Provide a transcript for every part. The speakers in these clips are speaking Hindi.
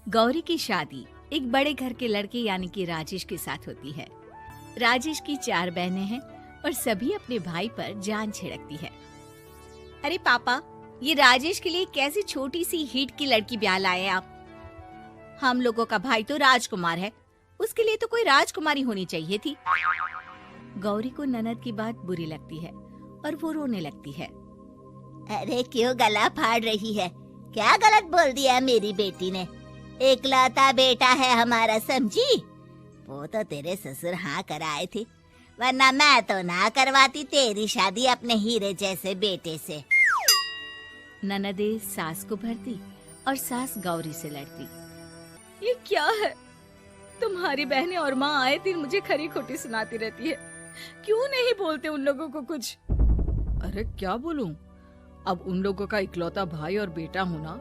गौरी की शादी एक बड़े घर के लड़के यानी कि राजेश के साथ होती है। राजेश की 4 बहनें हैं और सभी अपने भाई पर जान छिड़कती है। अरे पापा, ये राजेश के लिए कैसी छोटी सी हिट की लड़की ब्याह लाए हैं आप? हम लोगों का भाई तो राजकुमार है, उसके लिए तो कोई राजकुमारी होनी चाहिए थी। गौरी को ननद की बात बुरी लगती है और वो रोने लगती है। अरे क्यों गला फाड़ रही है? क्या गलत बोल दिया मेरी बेटी ने? एकलौता बेटा है हमारा, समझी? वो तो तेरे ससुर हाँ कराए थे, वरना मैं तो ना करवाती तेरी शादी अपने हीरे जैसे बेटे से। ननदे सास को भरती और सास गौरी से लड़ती। ये क्या है? तुम्हारी बहनें और माँ आए दिन मुझे खरी खोटी सुनाती रहती है। क्यों नहीं बोलते उन लोगों को कुछ? अरे क्या बोलूं? अब उन लोगों का इकलौता भाई और बेटा होना,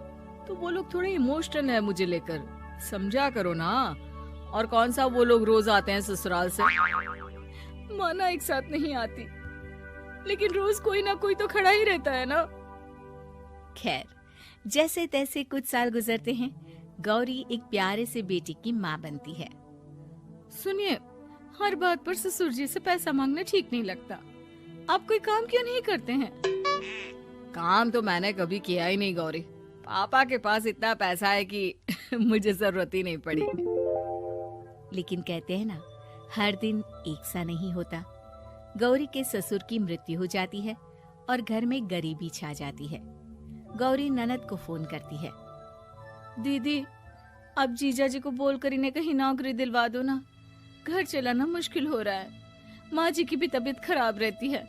तो वो लोग थोड़े इमोशनल है मुझे लेकर, समझा करो ना। और कौन सा वो लोग रोज आते हैं ससुराल से? माना एक साथ नहीं आती, लेकिन रोज कोई ना कोई तो खड़ा ही रहता है ना। खैर, जैसे तैसे कुछ साल गुजरते हैं। गौरी एक प्यारे से बेटे की माँ बनती है। सुनिए, हर बात पर ससुर जी से पैसा मांगना ठीक नहीं लगता। आप कोई काम क्यों नहीं करते हैं? काम तो मैंने कभी किया ही नहीं गौरी। पापा के पास इतना पैसा है कि मुझे जरूरत ही नहीं पड़ी। लेकिन कहते हैं ना, हर दिन एक सा नहीं होता। गौरी के ससुर की मृत्यु हो जाती है और घर में गरीबी छा जाती है। गौरी ननद को फोन करती है। दीदी, अब जीजा जी को बोलकर इन्हें कहीं नौकरी दिलवा दो ना। घर चलाना मुश्किल हो रहा है। माँ जी की भी तबीयत खराब रहती है।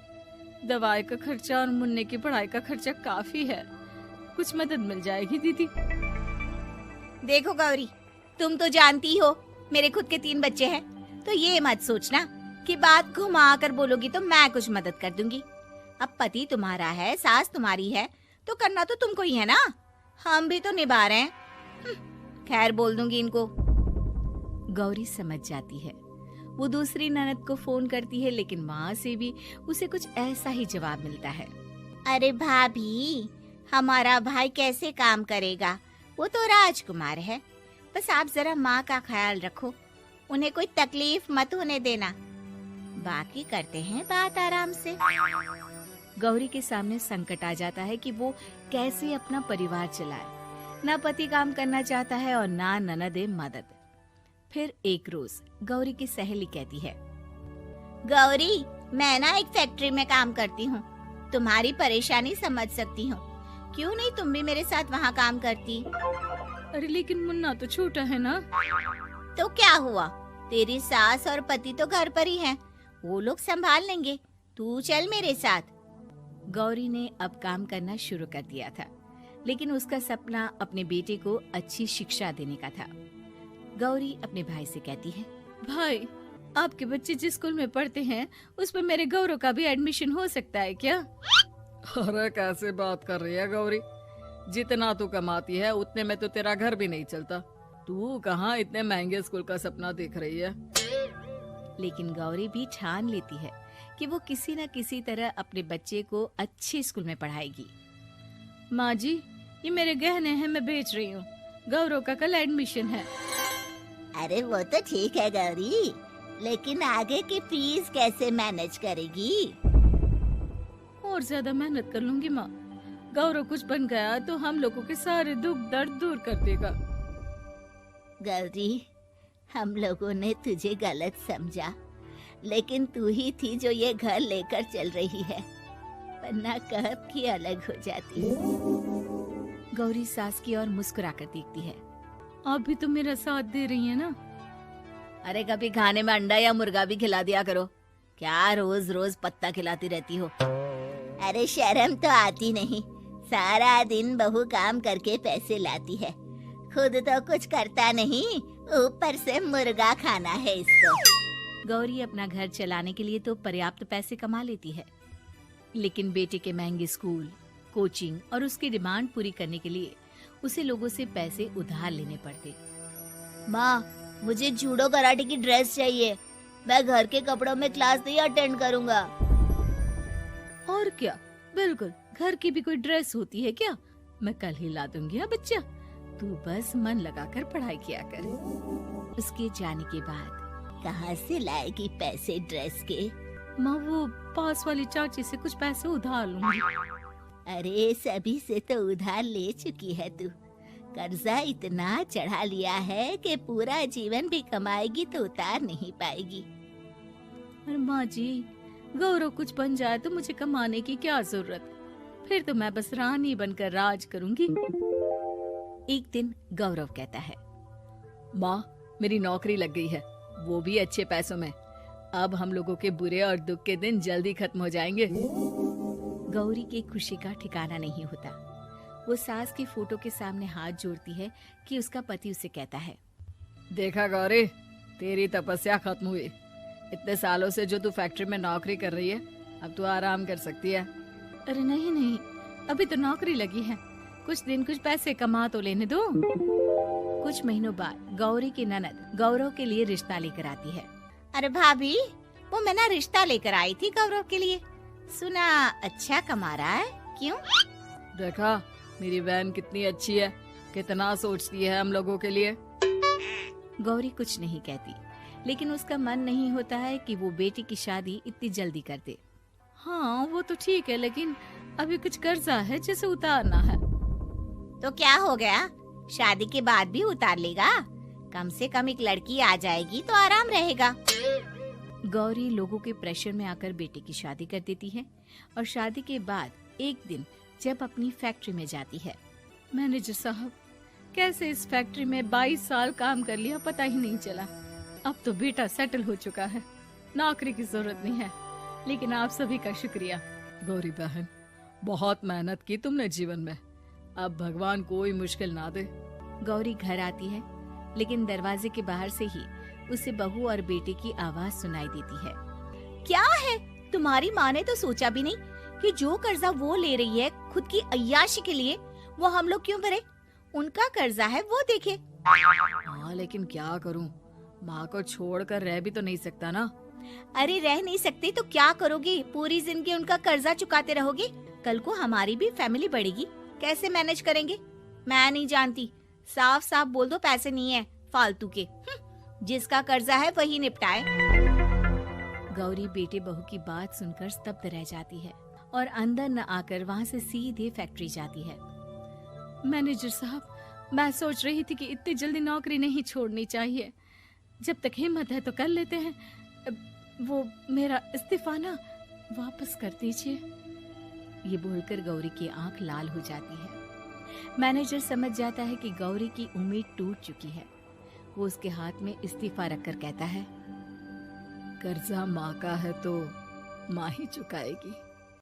दवाई का खर्चा और मुन्ने की पढ़ाई का खर्चा काफी है। कुछ मदद मिल जाएगी दीदी। देखो गौरी, तुम तो जानती हो मेरे खुद के 3 बच्चे हैं, तो ये मत सोचना कि बात घुमा कर बोलोगी तो मैं कुछ मदद कर दूंगी। अब पति तुम्हारा है, सास तुम्हारी है, तो करना तो तुमको ही है ना। हम भी तो निभा रहे हैं। खैर, बोल दूंगी इनको। गौरी समझ जाती है। वो दूसरी ननद को फोन करती है, लेकिन माँ से भी उसे कुछ ऐसा ही जवाब मिलता है। अरे भाभी, हमारा भाई कैसे काम करेगा? वो तो राजकुमार है। बस आप जरा माँ का ख्याल रखो, उन्हें कोई तकलीफ मत होने देना। बाकी करते हैं बात आराम से। गौरी के सामने संकट आ जाता है कि वो कैसे अपना परिवार चलाए। ना पति काम करना चाहता है और ना ननदे मदद। फिर एक रोज गौरी की सहेली कहती है, गौरी, मैं ना एक फैक्ट्री में काम करती हूँ, तुम्हारी परेशानी समझ सकती हूँ। क्यों नहीं तुम भी मेरे साथ वहाँ काम करती? अरे लेकिन मुन्ना तो छोटा है ना। तो क्या हुआ, तेरी सास और पति तो घर पर ही हैं, वो लोग संभाल लेंगे। तू चल मेरे साथ। गौरी ने अब काम करना शुरू कर दिया था, लेकिन उसका सपना अपने बेटे को अच्छी शिक्षा देने का था। गौरी अपने भाई से कहती है, भाई, आपके बच्चे जिस स्कूल में पढ़ते हैं उस पर मेरे गौरव का भी एडमिशन हो सकता है क्या? अरे कैसे बात कर रही है गौरी? जितना तू कमाती है उतने में तो तेरा घर भी नहीं चलता। तू कहाँ इतने महंगे स्कूल का सपना देख रही है? लेकिन गौरी भी ठान लेती है कि वो किसी न किसी तरह अपने बच्चे को अच्छे स्कूल में पढ़ाएगी। माँ जी, ये मेरे गहने हैं, मैं बेच रही हूँ। गौरव का कल एडमिशन है। अरे वो तो ठीक है गौरी, लेकिन आगे की फीस कैसे मैनेज करेगी? और ज्यादा मेहनत कर लूंगी माँ। गौरव कुछ बन गया तो हम लोगों के सारे दुख दर्द दूर कर देगा। गौरी, हम लोगों ने तुझे गलत समझा, लेकिन तू ही थी जो ये घर लेकर चल रही है, वरना कब की अलग हो जाती। गौरी सास की ओर मुस्कुराकर देखती है। आप भी तो मेरा साथ दे रही है ना। अरे कभी खाने में अंडा या मुर्गा भी खिला दिया करो, क्या रोज रोज पत्ता खिलाती रहती हो? अरे शर्म तो आती नहीं, सारा दिन बहू काम करके पैसे लाती है, खुद तो कुछ करता नहीं, ऊपर से मुर्गा खाना है इसको। गौरी अपना घर चलाने के लिए तो पर्याप्त पैसे कमा लेती है, लेकिन बेटे के महंगे स्कूल, कोचिंग और उसकी डिमांड पूरी करने के लिए उसे लोगों से पैसे उधार लेने पड़ते। माँ, मुझे जूडो कराटे की ड्रेस चाहिए, मैं घर के कपड़ों में क्लास नहीं अटेंड करूँगा। और क्या, बिल्कुल, घर की भी कोई ड्रेस होती है क्या? मैं कल ही ला दूंगी। बच्चा, तू बस मन लगाकर पढ़ाई किया कर। उसके जाने के बाद कहाँ से लाएगी पैसे ड्रेस के? माँ वो पास वाली चाची से कुछ पैसे उधार लूंगी। अरे सभी से तो उधार ले चुकी है तू। कर्जा इतना चढ़ा लिया है कि पूरा जीवन भी कमाएगी तो उतार नहीं पाएगी। अरे माँ जी, गौरव कुछ बन जाए तो मुझे कमाने की क्या जरूरत, फिर तो मैं बस रानी बनकर राज करूंगी। एक दिन गौरव कहता है, माँ मेरी नौकरी लग गई है, वो भी अच्छे पैसों में। अब हम लोगों के बुरे और दुख के दिन जल्दी खत्म हो जाएंगे। गौरी की खुशी का ठिकाना नहीं होता। वो सास की फोटो के सामने हाथ जोड़ती है कि उसका पति उसे कहता है, देखा गौरी, तेरी तपस्या खत्म हुई। इतने सालों से जो तू फैक्ट्री में नौकरी कर रही है, अब तू आराम कर सकती है। अरे नहीं नहीं, अभी तो नौकरी लगी है, कुछ दिन कुछ पैसे कमा तो लेने दो। कुछ महीनों बाद गौरी की ननद गौरव के लिए रिश्ता लेकर आती है। अरे भाभी, वो मैं ना रिश्ता लेकर आई थी गौरव के लिए, सुना अच्छा कमा रहा है। क्यों? देखा मेरी बहन कितनी अच्छी है, कितना सोचती है हम लोगों के लिए। गौरी कुछ नहीं कहती, लेकिन उसका मन नहीं होता है कि वो बेटी की शादी इतनी जल्दी कर दे। हाँ वो तो ठीक है, लेकिन अभी कुछ कर्जा है जिसे उतारना है। तो क्या हो गया, शादी के बाद भी उतार लेगा। कम से कम एक लड़की आ जाएगी तो आराम रहेगा। गौरी लोगों के प्रेशर में आकर बेटे की शादी कर देती है और शादी के बाद एक दिन जब अपनी फैक्ट्री में जाती है, मैनेजर साहब, कैसे इस फैक्ट्री में 22 साल काम कर लिया पता ही नहीं चला। अब तो बेटा सेटल हो चुका है, नौकरी की जरूरत नहीं है। लेकिन आप सभी का शुक्रिया। गौरी बहन, बहुत मेहनत की तुमने जीवन में, अब भगवान कोई मुश्किल ना दे। गौरी घर आती है, लेकिन दरवाजे के बाहर से ही उसे बहू और बेटे की आवाज सुनाई देती है। क्या है, तुम्हारी माँ ने तो सोचा भी नहीं कि जो कर्जा वो ले रही है खुद की अय्याशी के लिए, वो हम लोग क्यों भरे? उनका कर्जा है वो देखे। हाँ लेकिन क्या करूँ, माँ को छोड़कर रह भी तो नहीं सकता ना। अरे रह नहीं सकते तो क्या करोगी? पूरी जिंदगी उनका कर्जा चुकाते रहोगे? कल को हमारी भी फैमिली बढ़ेगी, कैसे मैनेज करेंगे? मैं नहीं जानती, साफ साफ बोल दो पैसे नहीं है फालतू के। जिसका कर्जा है वही निपटाए। गौरी बेटे बहू की बात सुनकर स्तब्ध रह जाती है और अंदर न आकर वहाँ से सीधे फैक्ट्री जाती है। मैनेजर साहब, मैं सोच रही थी कि इतनी जल्दी नौकरी नहीं छोड़नी चाहिए, जब तक हिम्मत है तो कर लेते हैं। वो मेरा इस्तीफा ना वापस कर दीजिए। ये बोलकर गौरी की आंख लाल हो जाती है। मैनेजर समझ जाता है कि गौरी की उम्मीद टूट चुकी है। वो उसके हाथ में इस्तीफा रखकर कहता है, कर्जा माँ का है तो माँ ही चुकाएगी।